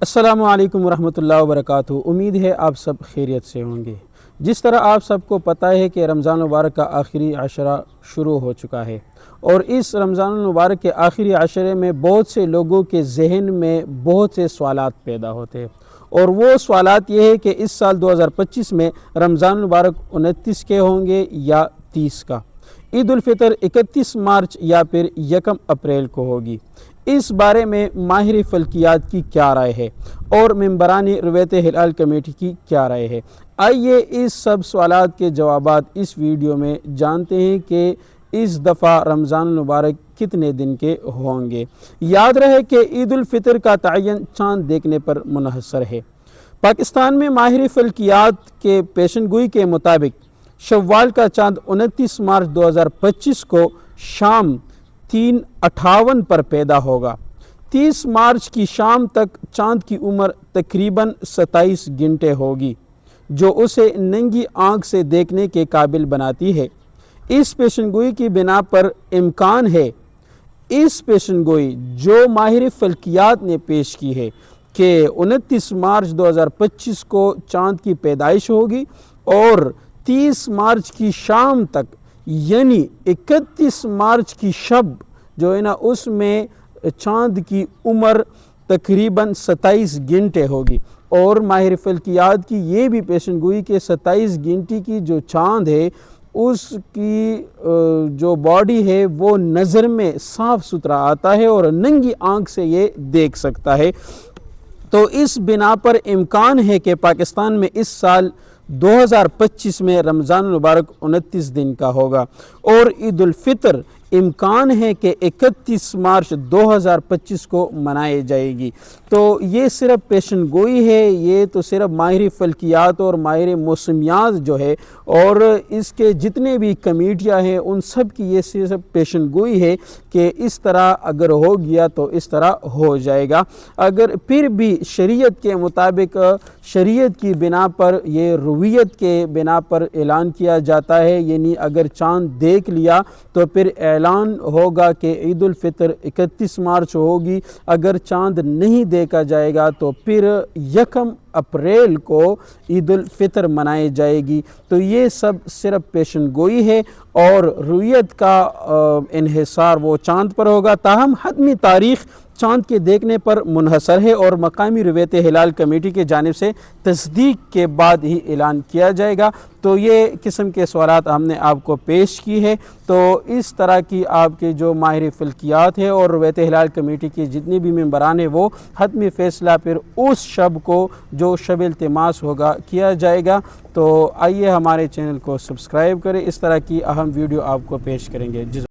السلام علیکم ورحمۃ اللہ وبرکاتہ۔ امید ہے آپ سب خیریت سے ہوں گے۔ جس طرح آپ سب کو پتہ ہے کہ رمضان المبارک کا آخری عشرہ شروع ہو چکا ہے، اور اس رمضان المبارک کے آخری عشرے میں بہت سے لوگوں کے ذہن میں بہت سے سوالات پیدا ہوتے ہیں، اور وہ سوالات یہ ہے کہ اس سال 2025 میں رمضان المبارک 29 کے ہوں گے یا 30 کا، عید الفطر 31 مارچ یا پھر 1 اپریل کو ہوگی۔ اس بارے میں ماہر فلکیات کی کیا رائے ہے اور ممبران رویت ہلال کمیٹی کی کیا رائے ہے، آئیے اس سب سوالات کے جوابات اس ویڈیو میں جانتے ہیں کہ اس دفعہ رمضان المبارک کتنے دن کے ہوں گے۔ یاد رہے کہ عید الفطر کا تعین چاند دیکھنے پر منحصر ہے۔ پاکستان میں ماہر فلکیات کے پیشن گوئی کے مطابق شوال کا چاند 29 مارچ 2025 کو شام 3:58 پر پیدا ہوگا۔ 30 مارچ کی شام تک چاند کی عمر تقریباً 27 گھنٹے ہوگی، جو اسے ننگی آنکھ سے دیکھنے کے قابل بناتی ہے۔ اس پیشن گوئی کی بنا پر امکان ہے، اس پیشن گوئی جو ماہر فلکیات نے پیش کی ہے کہ 29 مارچ 2025 کو چاند کی پیدائش ہوگی، اور 30 مارچ کی شام تک یعنی 31 مارچ کی شب جو ہے نا، اس میں چاند کی عمر تقریباً 27 گھنٹے ہوگی۔ اور ماہر فلکیات کی یہ بھی پیشن گوئی کہ 27 گھنٹے کی جو چاند ہے، اس کی جو باڈی ہے وہ نظر میں صاف ستھرا آتا ہے اور ننگی آنکھ سے یہ دیکھ سکتا ہے۔ تو اس بنا پر امکان ہے کہ پاکستان میں اس سال 2025 میں رمضان المبارک 29 دن کا ہوگا، اور عید الفطر امکان ہے کہ 31 مارچ 2025 کو منائی جائے گی۔ تو یہ صرف پیشن گوئی ہے، یہ تو صرف ماہر فلکیات اور ماہر موسمیات جو ہے اور اس کے جتنے بھی کمیٹیاں ہیں ان سب کی یہ صرف پیشن گوئی ہے کہ اس طرح اگر ہو گیا تو اس طرح ہو جائے گا۔ اگر پھر بھی شریعت کے مطابق، شریعت کی بنا پر، یہ رویت کے بنا پر اعلان کیا جاتا ہے، یعنی اگر چاند دیکھ لیا تو پھر اعلان ہوگا کہ عید الفطر 31 مارچ ہوگی۔ اگر چاند نہیں دیکھا جائے گا تو پھر 1 اپریل کو عید الفطر منائی جائے گی۔ تو یہ سب صرف پیشن گوئی ہے، اور رویت کا انحصار وہ چاند پر ہوگا، تاہم حتمی تاریخ چاند کے دیکھنے پر منحصر ہے، اور مقامی رویت ہلال کمیٹی کی جانب سے تصدیق کے بعد ہی اعلان کیا جائے گا۔ تو یہ قسم کے سوالات ہم نے آپ کو پیش کی ہے۔ تو اس طرح کی آپ کے جو ماہر فلکیات ہے اور رویت ہلال کمیٹی کی جتنی بھی ممبران ہیں، وہ حتمی فیصلہ پھر اس شب کو جو شب التماس ہوگا کیا جائے گا۔ تو آئیے ہمارے چینل کو سبسکرائب کریں، اس طرح کی اہم ویڈیو آپ کو پیش کریں گے۔